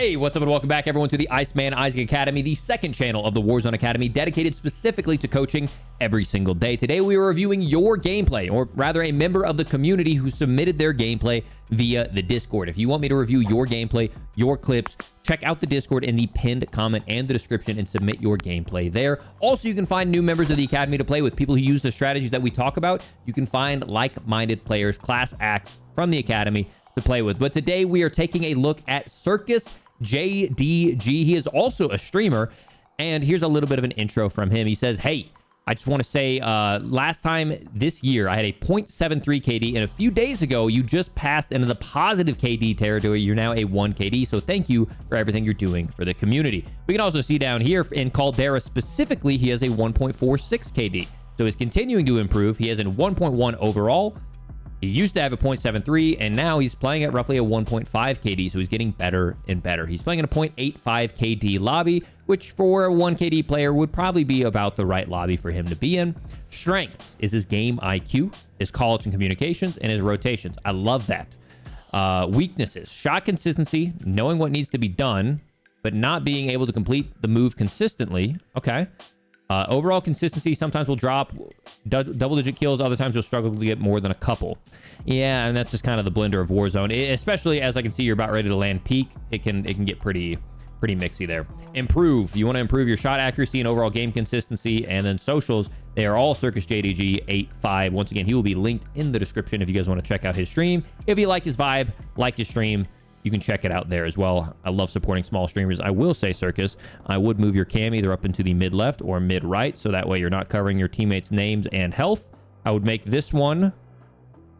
Hey, what's up and welcome back everyone to the IceManIsaac Academy, the second channel of the Warzone Academy dedicated specifically to coaching every single day. Today we are reviewing your gameplay, or rather a member of the community who submitted their gameplay via the Discord. If you want me to review your gameplay, your clips, check out the Discord in the pinned comment and the description and submit your gameplay there. Also, you can find new members of the Academy to play with, people who use the strategies that we talk about. You can find like-minded players, class acts from the Academy to play with. But today we are taking a look at Circus JDG. He is also a streamer, and here's a little bit of an intro from him. He says, hey, I just want to say last time this year I had a 0.73 KD, and a few days ago you just passed into the positive KD territory. You're now a 1 KD, so thank you for everything you're doing for the community. We can also see down here in Caldera specifically, he has a 1.46 KD, so he's continuing to improve. He has a 1.1 overall. He used to have a 0.73, and now he's playing at roughly a 1.5 KD, so he's getting better and better. He's playing in a 0.85 KD lobby, which for a 1 KD player would probably be about the right lobby for him to be in. Strengths is his game IQ, his calls and communications, and his rotations. I love that. Weaknesses, shot consistency, knowing what needs to be done, but not being able to complete the move consistently. Okay. Overall consistency, sometimes will drop double-digit kills. Other times you'll struggle to get more than a couple. Yeah, and that's just kind of the blender of Warzone. Especially as I can see you're about ready to land peak, it can get pretty mixy there. Improve. You want to improve your shot accuracy and overall game consistency. And then socials, they are all Circus JDG 85. Once again, he will be linked in the description if you guys want to check out his stream. If you like his vibe, like his stream, you can check it out there as well. I love supporting small streamers. I will say, Circus, I would move your cam either up into the mid left or mid right, so that way you're not covering your teammates' names and health. I would make this one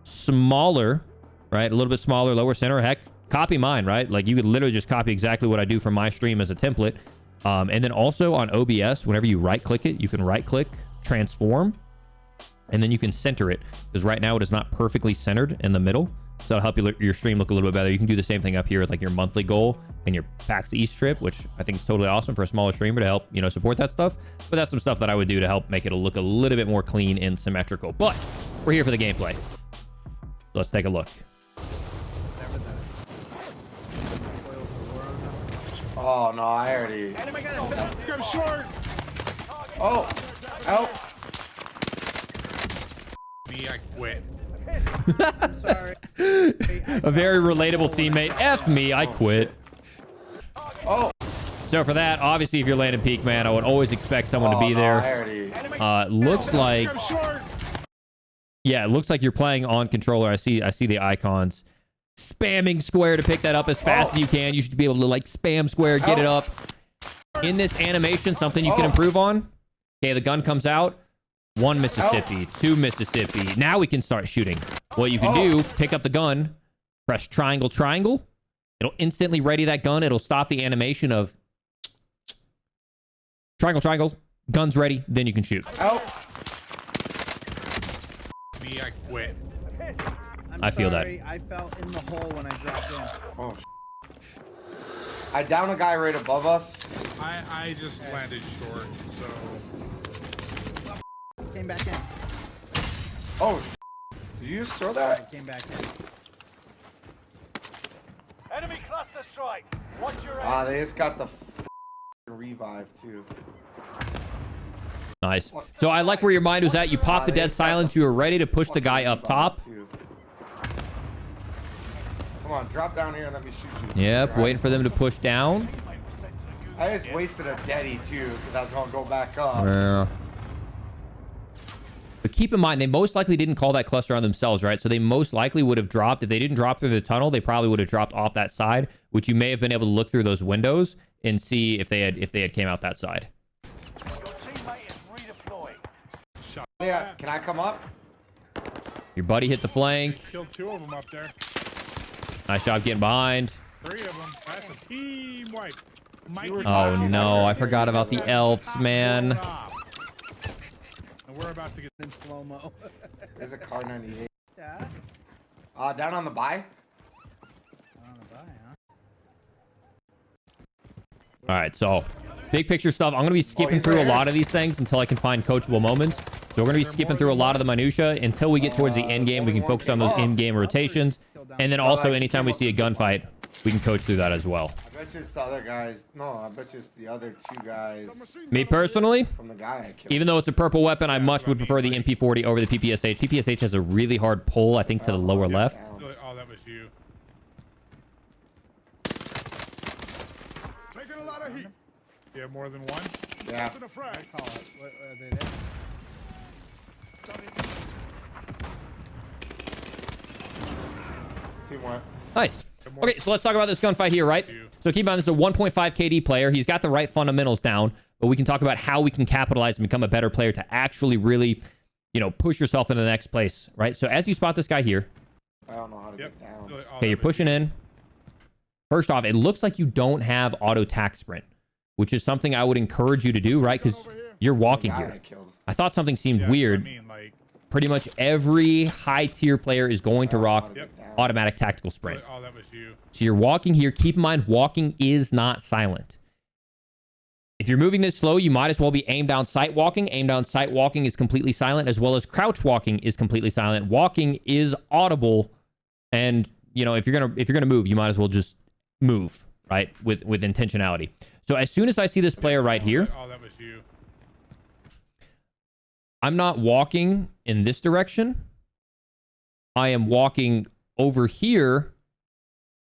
smaller, right? A little bit smaller, lower center. Heck, copy mine, right? Like, you could literally just copy exactly what I do from my stream as a template. And then also on OBS, whenever you right-click it, you can right-click, transform, and then you can center it, because right now it is not perfectly centered in the middle. So it'll help your stream look a little bit better. You can do the same thing up here with like your monthly goal and your PAX East trip, which I think is totally awesome for a smaller streamer to help, support that stuff. But that's some stuff that I would do to help make it look a little bit more clean and symmetrical. But we're here for the gameplay. So let's take a look. Oh no, I already. Go short. Oh, help. Me, I quit. Sorry. A very relatable teammate. F me, I quit. Oh. So for that, obviously, if you're landing peak, man, I would always expect someone to be there. Looks like, yeah, it looks like you're playing on controller. I see the icons. Spamming square to pick that up as fast as you can. You should be able to like spam square, get it up. In this animation, something you can improve on. Okay, the gun comes out. 1 Mississippi, 2 Mississippi. Now we can start shooting. What you can do, pick up the gun, press triangle, triangle. It'll instantly ready that gun. It'll stop the animation of triangle, triangle. Gun's ready. Then you can shoot. Me, I quit. I feel that. I fell in the hole when I dropped in. Oh. I downed a guy right above us. I just landed short, so. Came back in. Oh, did you just throw I that? came back in. Enemy cluster strike. Watch your Ah, they just got the revive too. Nice. So I like where your mind was at. You popped the dead silence. You were ready to push the guy up top. Come on, drop down here and let me shoot you. Yep, waiting for them to push down. I just wasted a deady too because I was gonna go back up. Yeah. But keep in mind, they most likely didn't call that cluster on themselves, right? So they most likely would have dropped. If they didn't drop through the tunnel, they probably would have dropped off that side, which you may have been able to look through those windows and see if they had came out that side. Your teammate is redeploying. Yeah, can I come up? Your buddy hit the flank. Killed 2 of them up there. Nice job getting behind. 3 of them. That's a team wipe. Oh no, I forgot about the elves, man. And we're about to get In slow-mo. There's a car 98. Yeah. Down on the buy. On the buy, huh? All right, so big picture stuff. I'm going to be skipping through a lot of these things until I can find coachable moments. So we're going to be skipping through a lot of the minutia until we get towards the end game. We can focus on those in-game rotations. And then also anytime we see a gunfight, we can coach through that as well. That's just the other guys. No, I bet you it's the other two guys Me personally, from the guy I killed. even though it's a purple weapon, I much would prefer the MP40 over the PPSH. PPSH has a really hard pull, I think, to the lower left. Oh, that was you. Taking a lot of heat. You have more than one? Yeah. To the frag. Call it. What, are they there? Team one. Nice. Okay, so let's talk about this gunfight here, right? So keep in mind, this is a 1.5 KD player. He's got the right fundamentals down, but we can talk about how we can capitalize and become a better player to actually really, you know, push yourself into the next place, right? So as you spot this guy here, I don't know how to get down. okay, you're pushing in. First off, it looks like you don't have auto tac sprint, which is something I would encourage you to do, right? Because you're walking The guy here. I killed. I thought something seemed Yeah, weird. I mean, like, Pretty much every high tier player is going to rock Get down. automatic tactical sprint. oh, that was you. So you're walking here. Keep in mind, walking is not silent. If you're moving this slow, you might as well be aim down sight walking. Aim down sight walking is completely silent, as well as crouch walking is completely silent. Walking is audible, and you know if you're gonna move, you might as well just move, right, with intentionality. So as soon as I see this player right here, Oh, that was you. I'm not walking in this direction. I am walking over here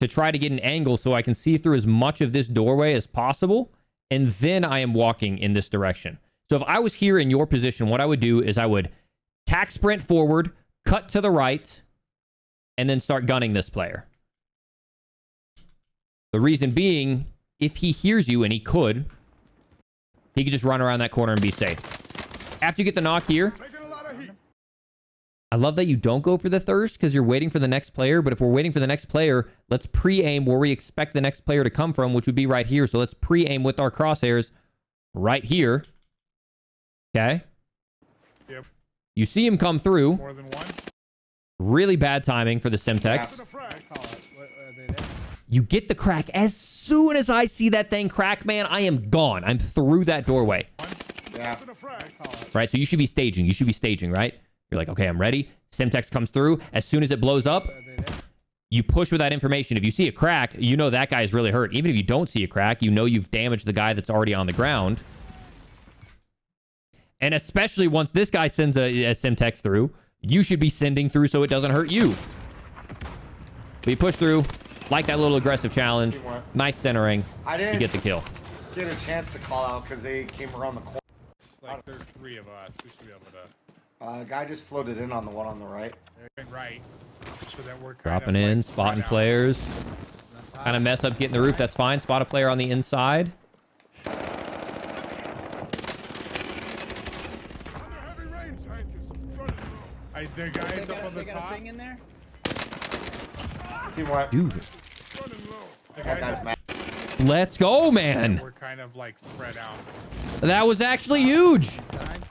to try to get an angle so I can see through as much of this doorway as possible. And then I am walking in this direction. So if I was here in your position, what I would do is I would tack sprint forward, cut to the right, and then start gunning this player. The reason being, if he hears you, and he could just run around that corner and be safe. After you get the knock here, Taking a lot of heat. I love that you don't go for the thirst because you're waiting for the next player. But if we're waiting for the next player, let's pre-aim where we expect the next player to come from, which would be right here. So let's pre-aim with our crosshairs right here. Okay. Yep. You see him come through. More than one? Really bad timing for the Simtex. To the frag. Call it. What, are they there? You get the crack. As soon as I see that thing crack, man, I am gone. I'm through that doorway. Yeah. To the frag. Call it. Right? So you should be staging. You should be staging, right? You're like, okay, I'm ready. Simtex comes through. As soon as it blows up, Are they there? you push with that information. If you see a crack, you know that guy is really hurt. Even if you don't see a crack, you know you've damaged the guy that's already on the ground. And especially once this guy sends a Simtex through, you should be sending through so it doesn't hurt you. But you push through, like that little aggressive challenge. Nice centering. I You didn't get the kill. get a chance to call out because they came around the corner. It's like there's three of us. We should be able to. Guy just floated in on the one on the right. Right. So that we're kind Dropping of, in, like, spotting spread out. players. Kind of mess up getting the roof. That's fine. Spot a player on the inside. Under heavy rain. Tank is running low. The guys up on the They got a top. thing in there? Team what? Dude, Running low. The That guys guy's mad. let's go, man. we're kind of like spread out. That was actually huge.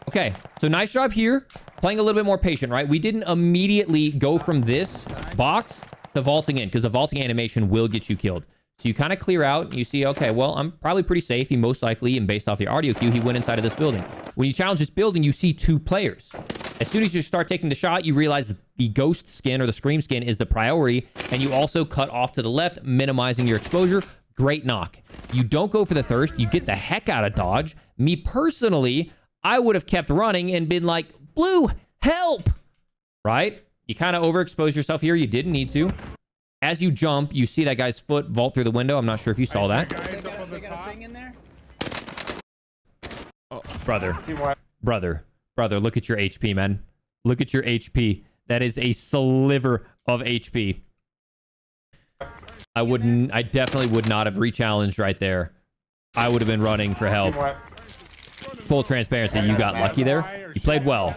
Okay, so nice job here. Playing a little bit more patient, right? We didn't immediately go from this box to vaulting in because the vaulting animation will get you killed. So you kind of clear out and you see, okay, well, I'm probably pretty safe. He most likely, and based off your audio cue, he went inside of this building. When you challenge this building, you see two players. As soon as you start taking the shot, you realize the ghost skin or the scream skin is the priority. And you also cut off to the left, minimizing your exposure. Great knock. You don't go for the thirst. You get the heck out of dodge. Me personally, I would have kept running and been like, Blue, help! Right? You kind of overexpose yourself here. You didn't need to. As you jump, you see that guy's foot vault through the window. I'm not sure if you saw that. The They guys up on the got a top. thing in there? Oh, brother, Team what? brother, look at your HP, man. Look at your HP. That is a sliver of HP. I definitely would not have re-challenged right there. I would have been running for help. Team what? Full transparency, you got lucky there. You played well.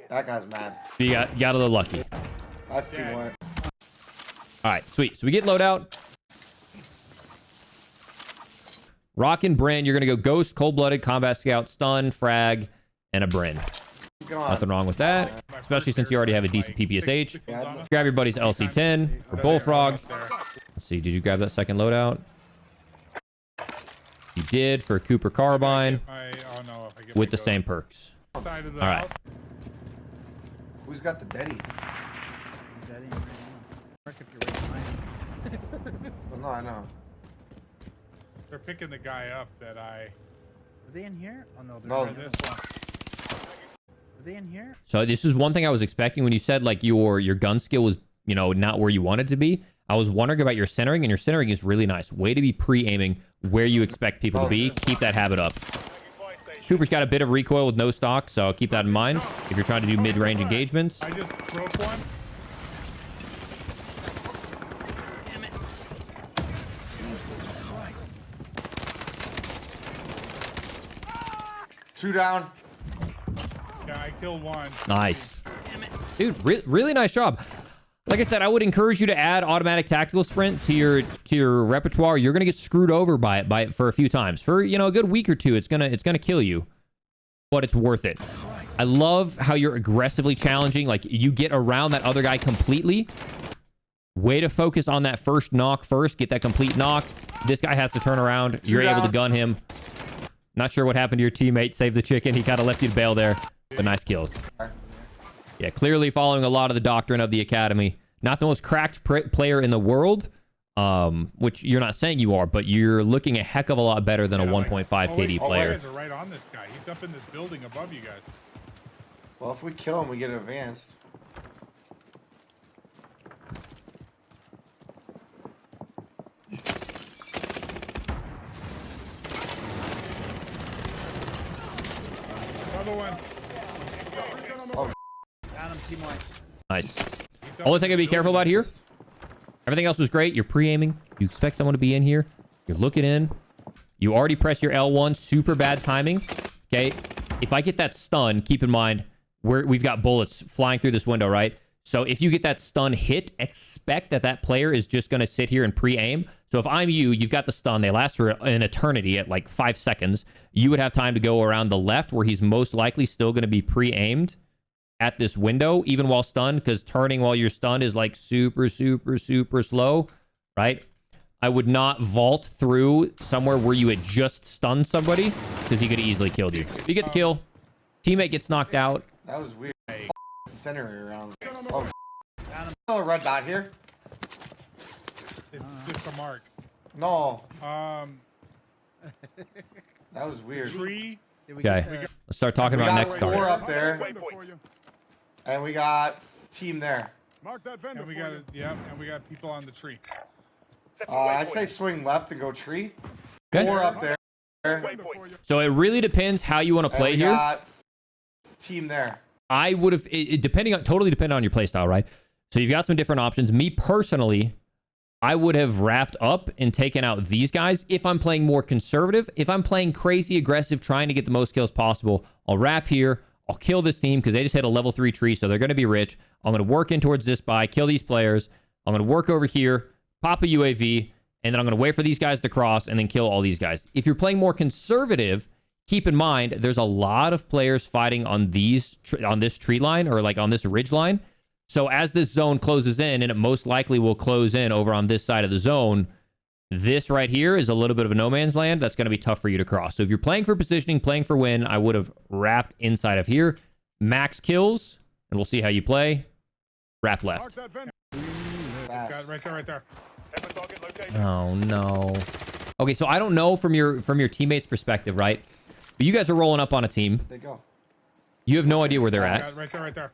That guy's mad. You got a little lucky. That's team what? All right, sweet. So we get loadout. Rock and Bryn, you're going to go Ghost, Cold-Blooded, Combat Scout, Stun, Frag, and a Bryn. Come on. Nothing wrong with that, especially since you already have a decent PPSH. Grab your buddy's LC-10 or Bullfrog. Let's see, did you grab that second loadout? You did for Cooper Carbine Oh no, if I get with to the go same perks. side of the All right. house. Who's got the Deddy? Is that in right now? Mark if you're right behind him. Well, no, I know. They're picking the guy up that I. Are they in here? Oh no, they're No. in This this one. Are they in here? So this is one thing I was expecting when you said like your gun skill was, you know, not where you wanted to be. I was wondering about your centering, and your centering is really nice. Way to be pre-aiming where you expect people to be. Keep that habit up. Cooper's got a bit of recoil with no stock, so keep that in mind if you're trying to do mid-range engagements. I just broke one. Two down. Yeah, I killed one. Nice. Dude, really nice job. Like I said, I would encourage you to add automatic tactical sprint to your repertoire. You're gonna get screwed over by it for a few times. For, you know, a good week or two, it's gonna kill you. But it's worth it. I love how you're aggressively challenging. Like, you get around that other guy completely. Way to focus on that first knock first. Get that complete knock. This guy has to turn around. You're able to gun him. Not sure what happened to your teammate. Save the chicken. He kind of left you to bail there. But nice kills. Yeah, clearly following a lot of the doctrine of the academy. Not the most cracked player in the world, which you're not saying you are, but you're looking a heck of a lot better than a 1.5 KD player. You guys are right on this guy. He's up in this building above you guys. Well, if we kill him, we get advanced. Another one. Got him, team white. Nice. Only thing I'd be careful about here. Everything else was great. You're pre-aiming. You expect someone to be in here. You're looking in. You already press your L1. Super bad timing. Okay. If I get that stun, keep in mind we've got bullets flying through this window, right? So if you get that stun hit, expect that player is just going to sit here and pre-aim. So if I'm you, you've got the stun. They last for an eternity at like 5 seconds. You would have time to go around the left where he's most likely still going to be pre-aimed at this window, even while stunned, because turning while you're stunned is like super, super, super slow, right? I would not vault through somewhere where you had just stunned somebody, because he could have easily killed you. You get the kill. Teammate gets knocked out. That was weird. Center around. Oh, still a red dot here? It's just a mark. No, Um, that was weird. tree. Did we Okay. get the- Let's start talking We about got next 4 target. up there, For you. and we got team there. Mark that vendor And we for got you. and we got people on the tree. I say swing left and go tree. Okay. 4 up there, Vendor for you. So it really depends how you want to and play we here. got team there. I would have, totally depending on your playstyle, right? So you've got some different options. Me personally, I would have wrapped up and taken out these guys if I'm playing more conservative. If I'm playing crazy aggressive, trying to get the most kills possible, I'll wrap here. I'll kill this team because they just hit a level 3 tree, so they're going to be rich. I'm going to work in towards this buy, kill these players. I'm going to work over here, pop a UAV, and then I'm going to wait for these guys to cross and then kill all these guys. If you're playing more conservative, keep in mind there's a lot of players fighting on on this tree line or like on this ridge line. So as this zone closes in, and it most likely will close in over on this side of the zone, this right here is a little bit of a no man's land. That's going to be tough for you to cross. So if you're playing for positioning, playing for win, I would have wrapped inside of here. Max kills, and we'll see how you play. Wrap Mark left. that vendor. Got Fast. right there, right there. Oh no. Okay, so I don't know from your teammates' perspective, right? But you guys are rolling up on a team. They go. You have no idea where they're Got at. right there, right there.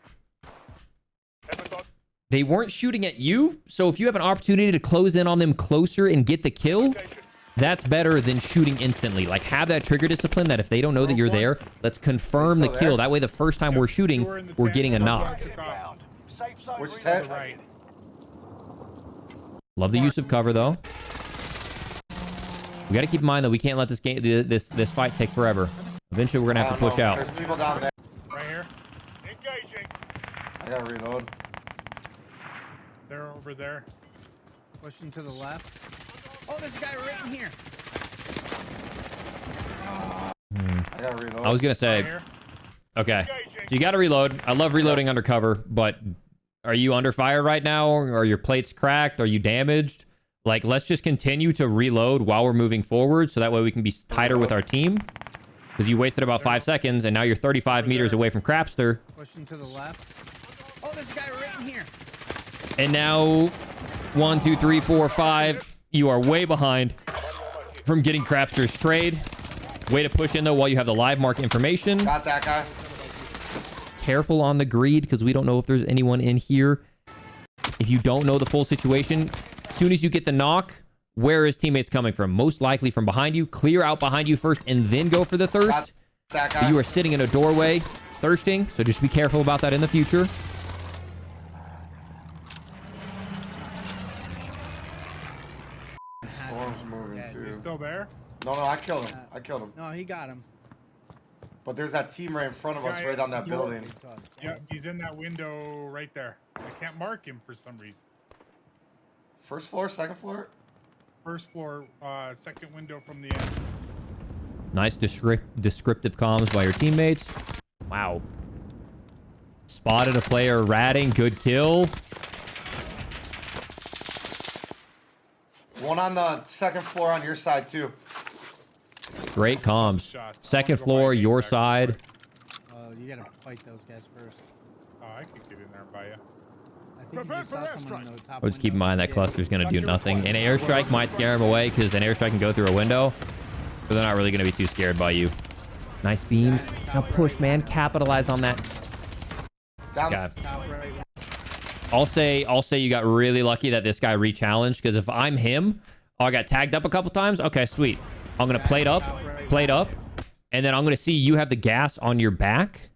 They weren't shooting at you, so if you have an opportunity to close in on them closer and get the kill, that's better than shooting instantly. Like, have that trigger discipline that if they don't know that you're there, let's confirm the Still kill. there? That way, the first time we're shooting, We're in the we're tent. getting a knock. Inbound. Safe zone Which relocated. tent? Right. Love the use of cover, though. We got to keep in mind that we can't let this game, this fight take forever. Eventually, we're gonna have to push out. There's people down there. Right here. Engaging. I gotta reload. They're over there. Pushing to the left. Oh, there's a guy right in here. I gotta reload. I was gonna Right say, here. okay, so you got to reload. I love reloading under cover, but are you under fire right now? Are your plates cracked? Are you damaged? Like, let's just continue to reload while we're moving forward, so that way we can be tighter with our team. Because you wasted about 5 seconds, and now you're 35 meters away from Crapster. Pushing to the left. Oh, there's a guy right in here. And now, 1, 2, 3, 4, 5. You are way behind. from getting Crapster's trade. Way to push in, though, while you have the live mark information. Got that guy. Careful on the greed, because we don't know if there's anyone in here. If you don't know the full situation, as soon as you get the knock, where is teammates coming from? Most likely from behind you. Clear out behind you first and then go for the thirst. Got that guy. You are sitting in a doorway thirsting, so just be careful about that in the future. Storm's moving He's too. still there? No, I killed him. I killed him. No, he got him. But there's that team right in front of us, Guy- right on that building. Yeah, he's in that window right there. I can't mark him for some reason. First floor, second floor. First floor, second window from the end. Nice descriptive comms by your teammates. Wow. Spotted a player ratting. Good kill. One on the second floor on your side too. Great comms. Shots. Second I'm gonna go floor, buy a your Zac. side. You gotta fight those guys first. Oh, I could get in there and buy you. I think Prepare you just for saw airstrike. someone in the top But just keep in window. mind that cluster's going to do nothing. An airstrike might scare him away because an airstrike can go through a window. But they're not really going to be too scared by you. Nice beams. Now push, man. Capitalize on that. Down. Okay. Top right. I'll say you got really lucky that this guy re-challenged, because if I'm him, oh, I got tagged up a couple times. Okay, sweet. I'm going to plate up, and then I'm going to see you have the gas on your back.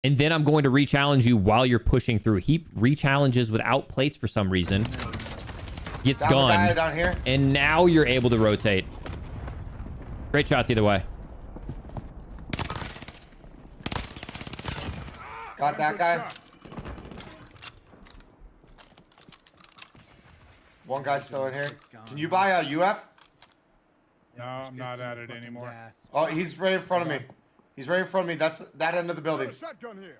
And then I'm going to re-challenge you while you're pushing through. He re-challenges without plates for some reason. Gets Down the guy done. down here. And now you're able to rotate. Great shots either way. Got that Good guy. shot. One guy's still in here. Can you buy a UF? No, I'm not at it anymore. Gas. Oh, he's right in front of me. He's right in front of me. That's that end of the Got building. a shotgun here.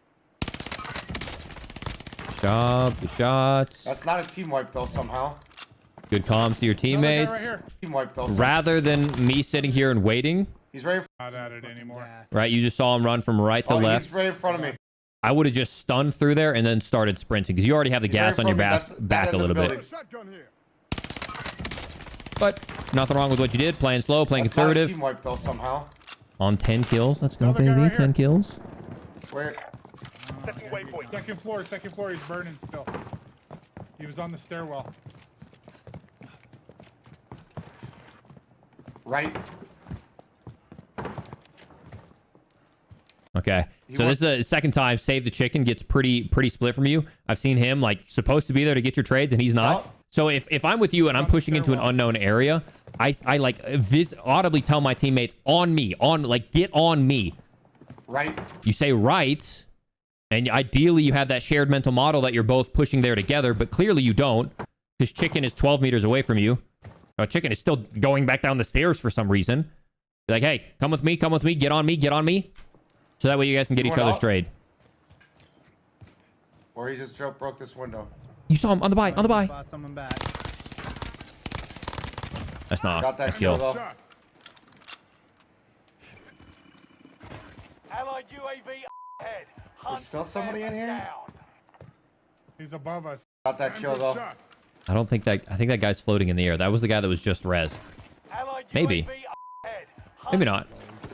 Good shots. That's not a team wipe though somehow. Good comms to your Another guy teammates. right here. Team wipe though. Rather than me sitting here and waiting, He's right. Not at it anymore. Gas. right? You just saw him run from right to Oh, left. he's right in front of me. I would have just stunned through there and then started sprinting, because you already have the He's right gas in on your front of me. back, That's that back a end of little the bit. Got a building. shotgun here. But nothing wrong with what you did. Playing slow, playing That's not a conservative. team wipe though somehow. On 10 kills. Let's go, Another guy baby. right 10 here. kills. Where? Second waypoint. Second floor, he's burning still. He was on the stairwell. Right. Okay. So this is the second time Save the Chicken gets pretty split from you. I've seen him like supposed to be there to get your trades and he's not. Oh. So if I'm with you and I'm pushing into an unknown area, I like audibly tell my teammates get on me. Right. You say right, and ideally you have that shared mental model that you're both pushing there together, but clearly you don't, because Chicken is 12 meters away from you. Chicken is still going back down the stairs for some reason. Be like, hey, come with me, get on me. So that way you guys can get each Going other's up? trade. Or he just broke this window. You saw him on the buy, Bought someone back. That's not. Got that That's kill, kill. though. Shot. Allied UAV ahead. Hunt There's still somebody them in here? down. He's above us. Got that kill Good though. shot. I think that guy's floating in the air. That was the guy that was just rezzed. Allied Maybe. UAV ahead. Maybe not.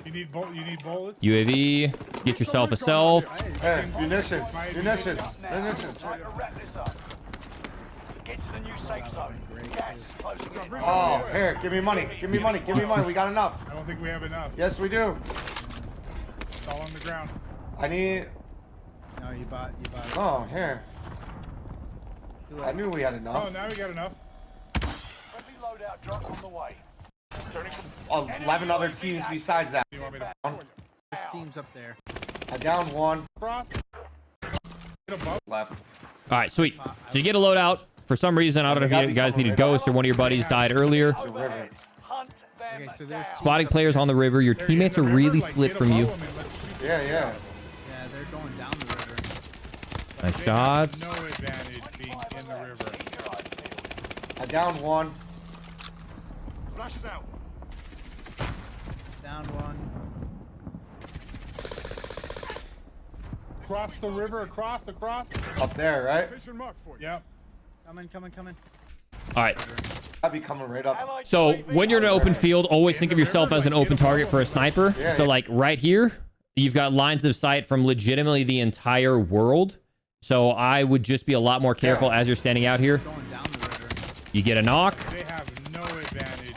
You need bullets? UAV, get yourself a self. Hey, munitions. Now, time to wrap this up. Get to the new safe zone. Gas is closing in. Oh, here, give me money. Give me money. We got enough. I don't think we have enough. Yes, we do. It's all on the ground. I need. No, you bought. Oh, here. I knew we had Oh, enough. now we got enough. Friendly loadout drop on the way. Turning 11 other teams besides that. You want me to There's teams up there. I downed one. cross? Get above? Left. All right, sweet. So you get a loadout. For some reason, I don't know if you guys needed Ghost or one of your buddies died earlier. overhead. Hunt them Okay, so there's down. Spotting players on the river. Your They're in teammates the are river, really like, split get from you. above 'em and let's shoot Yeah, yeah. Yeah, they're going down the river. Nice They shots. have no advantage being in the river. I downed one. Flash is out. Down one. Cross the river, across. Up there, right? Location marked for you. Yep. Coming. All right. I'd be coming right up. So when you're in an open field, always think of yourself as an open target for a sniper. Yeah, So yeah. like right here, you've got lines of sight from legitimately the entire world. So I would just be a lot more careful as you're standing out here. Going down the river. You get a knock. They have no advantage.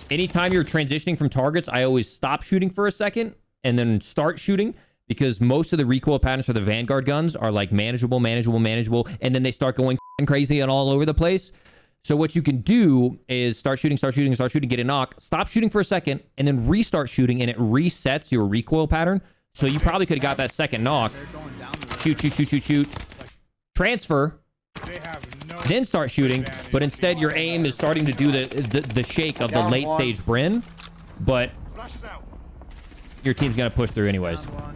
Anytime you're transitioning from targets, I always stop shooting for a second and then start shooting, because most of the recoil patterns for the Vanguard guns are like manageable, and then they start going crazy and all over the place. So what you can do is start shooting, get a knock, stop shooting for a second, and then restart shooting, and it resets your recoil pattern. So you probably could have got that second knock. They're going down the river. Shoot. Transfer, They have no then start shooting, advantage. but instead your aim is starting to do the shake of the Down late one. stage Brin, but Flash is out. your team's gonna push through anyways. Down one.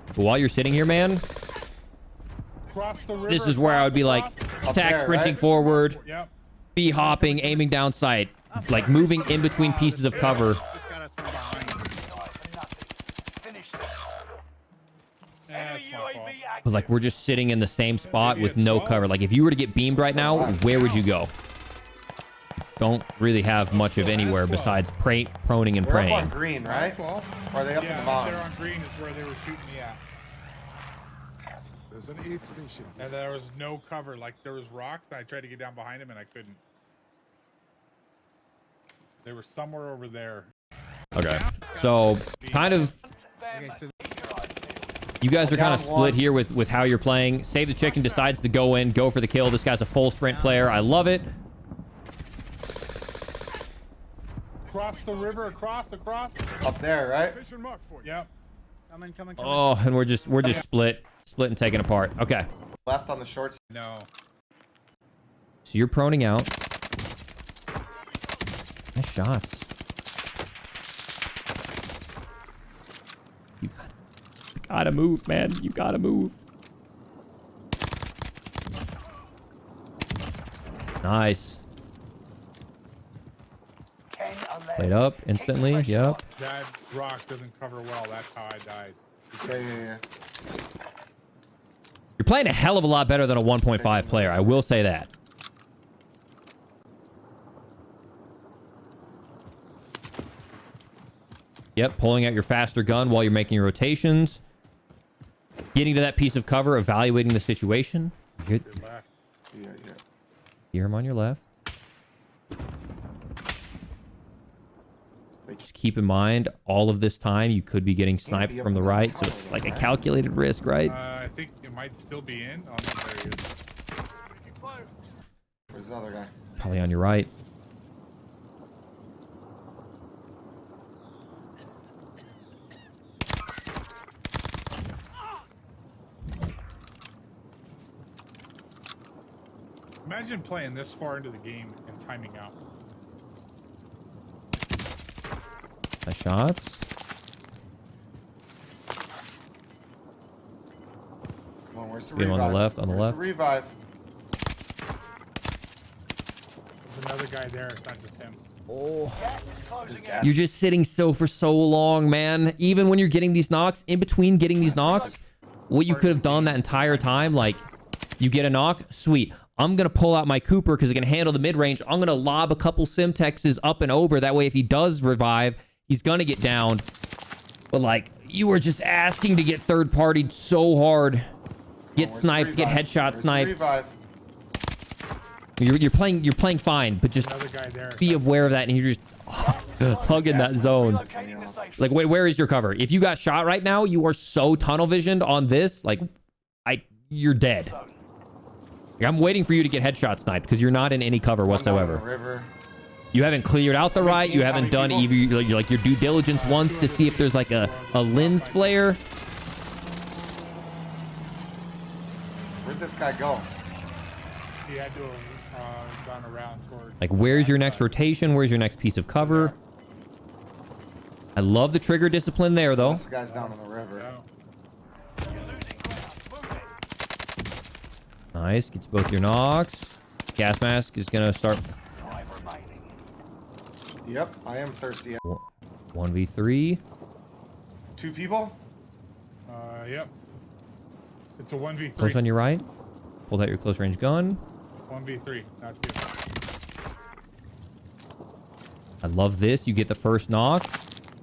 But while you're sitting here, man, Cross the river, this is where I would be like, across. Up attack there, sprinting right? forward, Yep. be hopping, aiming down sight, like moving in between pieces of cover. Just got us from behind. Finish this. That's my fault. But like we're just sitting in the same spot with no cover. Like if you were to get beamed right now, where would you go? Don't really have much of anywhere besides proning and They're up on praying. green, My right? fault. Or are they up in the Yeah, mountain? they're on green is where they were shooting me at. There's an aid station. And there was no cover. Like there was rocks, and I tried to get down behind him, and I couldn't. They were somewhere over there. Okay, so kind of Okay, so you guys are kind of Down split one. here with how you're playing. Save the Chicken decides to go in, go for the kill. This guy's a full sprint player. I love it. Cross the river, across. Up there, right? Location marked for you. Yep. coming. Oh, and we're just split and taken apart. Okay, Left on the short side. No. so you're proning out. Nice shots. You gotta move, man. You gotta move. Nice. 10, 11. Played up instantly. Fresh Yep. That rock doesn't cover well. That's how I died. Yeah. You're playing a hell of a lot better than a 1.5 player. I will say that. Yep, pulling out your faster gun while you're making your rotations. Getting to that piece of cover, evaluating the situation. You Good left. Yeah. hear him on your left. Just keep in mind, all of this time, you could be getting sniped be up from the in that right, so tower it's there, like a man. calculated risk, right? I think it might still be in. Oh, no, there he is. Where's the other guy? Probably on your right. Imagine playing this far into the game and timing out. Nice shots. Come on, where's the Get him revive? on the left, on the Where's left. The revive. There's another guy there. It's not just him. Gas is closing in. You're just sitting still for so long, man. Even when you're getting these knocks, in between getting these knocks, what you could have done that entire time, like, you get a knock, sweet. I'm going to pull out my Cooper because it can handle the mid-range. I'm going to lob a couple Simtexes up and over. That way, if he does revive, he's going to get downed. But, like, you were just asking to get third-partied so hard. Get Where's the sniped, get revive? headshot Where's the sniped. revive? You're playing fine, but just Another guy there. be aware of that, and you're just hugging that zone. Relocating the safe Like, wait, where is your cover? If you got shot right now, you are so tunnel visioned on this. Like, you're dead. zone. Like, I'm waiting for you to get headshot sniped because you're not in any cover I'm down in the whatsoever. river. You haven't cleared out the How many right. You teams? How haven't many done people? even like your due diligence once to see if there's like a lens flare. Where'd this guy go? He had to have gone around towards. Like, where's your next rotation? Where's your next piece of cover? I love the trigger discipline there, though. This guy's down in the river. No. You're losing ground. Move it. Nice. Gets both your knocks. Gas mask is going to start 5 remaining. Yep, I am thirsty. 1v3. 2 people? Yep. It's a 1v3. Close on your right. Pulled out your close range gun. 1v3. That's it. I love this. You get the first knock.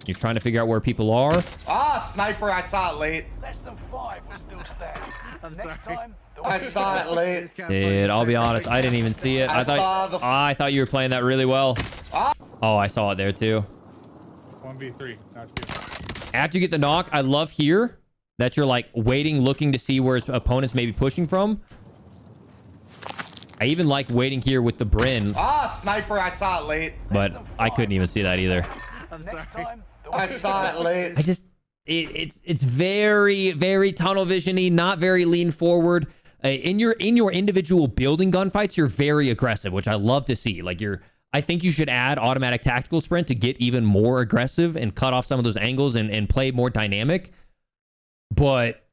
You're trying to figure out where people are. Ah, sniper, I saw it late. Less than 5 will still stand. I'm Next sorry. time, the I saw it late. It's kinda Dude, funny. I'll be honest. I didn't even see it. I thought you were playing that really well. Oh, I saw it there too. 1v3. Not 2. After you get the knock, I love here that you're like waiting, looking to see where his opponents may be pushing from. I even like waiting here with the Bryn, Ah, sniper, I saw it late. but I couldn't even see that either. I'm next sorry. time, the I saw it late. I just, it's very, very tunnel vision-y, not very lean forward. In your individual building gunfights, you're very aggressive, which I love to see. Like I think you should add automatic tactical sprint to get even more aggressive and cut off some of those angles and play more dynamic. But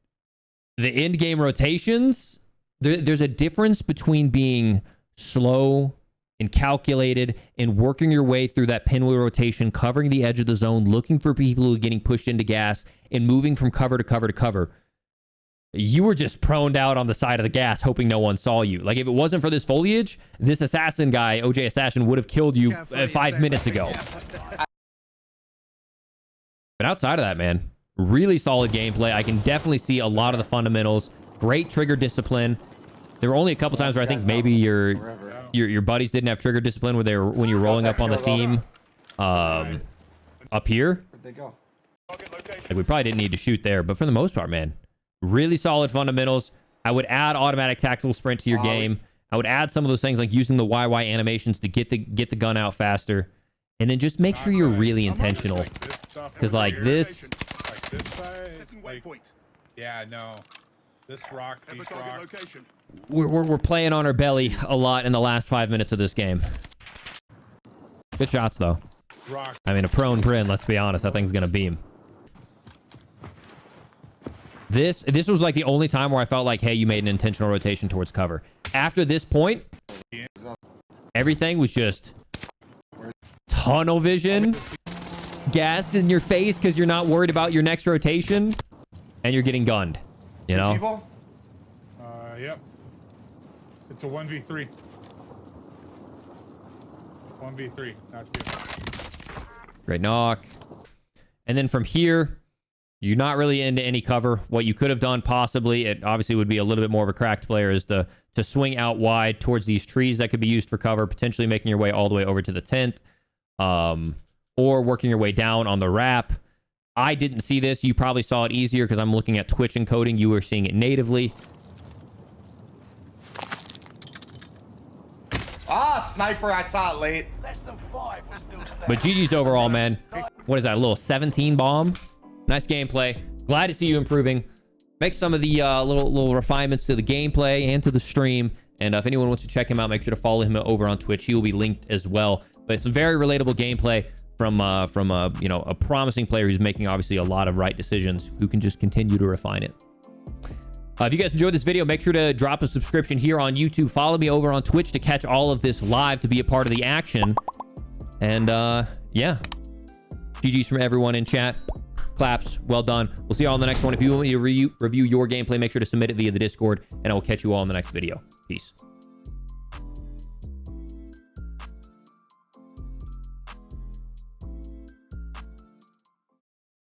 the end game rotations, there's a difference between being slow and calculated and working your way through that pinwheel rotation, covering the edge of the zone, looking for people who are getting pushed into gas and moving from cover to cover to cover. You were just proned out on the side of the gas, hoping no one saw you. Like, if it wasn't for this foliage, this assassin guy, OJ Assassin, would have killed you 5 minutes ago. But outside of that, man, really solid gameplay. I can definitely see a lot of the fundamentals. Great trigger discipline. There were only a couple times where I think maybe your buddies didn't have trigger discipline when you're rolling up on the team up here. Where'd they go? Like, we probably didn't need to shoot there, but for the most part, man, really solid fundamentals. I would add automatic tactical sprint to your game. I would add some of those things like using the YY animations to get the gun out faster, and then just make sure you're really intentional. Because like this side, Setting like, waypoint. yeah, no. This rock, Ever these target rock. location. we're playing on our belly a lot in the last 5 minutes of this game. Good shots though. Rock. I mean, a prone Bryn, let's be honest, that thing's gonna beam. This was like the only time where I felt like, hey, you made an intentional rotation towards cover. After this point, everything was just tunnel vision, gas in your face because you're not worried about your next rotation, and you're getting gunned. You know? People? Yep. It's a 1v3. 1v3, not 2. Great knock. And then from here, you're not really into any cover. What you could have done possibly, it obviously would be a little bit more of a cracked player, is to swing out wide towards these trees that could be used for cover, potentially making your way all the way over to the tent, or working your way down on the wrap. I didn't see this. You probably saw it easier because I'm looking at Twitch encoding. You were seeing it natively. Ah, sniper, I saw it late. less than 5 will still stand. But GG's overall, man. What is that, a little 17 bomb? Nice gameplay. Glad to see you improving. Make some of the little refinements to the gameplay and to the stream. And if anyone wants to check him out, make sure to follow him over on Twitch. He will be linked as well. But it's a very relatable gameplay from a promising player who's making obviously a lot of right decisions, who can just continue to refine it. If you guys enjoyed this video, make sure to drop a subscription here on YouTube. Follow me over on Twitch to catch all of this live, to be a part of the action. And yeah, GG's from everyone in chat. Claps, well done. We'll see you all in the next one. If you want me to review your gameplay, make sure to submit it via the Discord, and I will catch you all in the next video. Peace.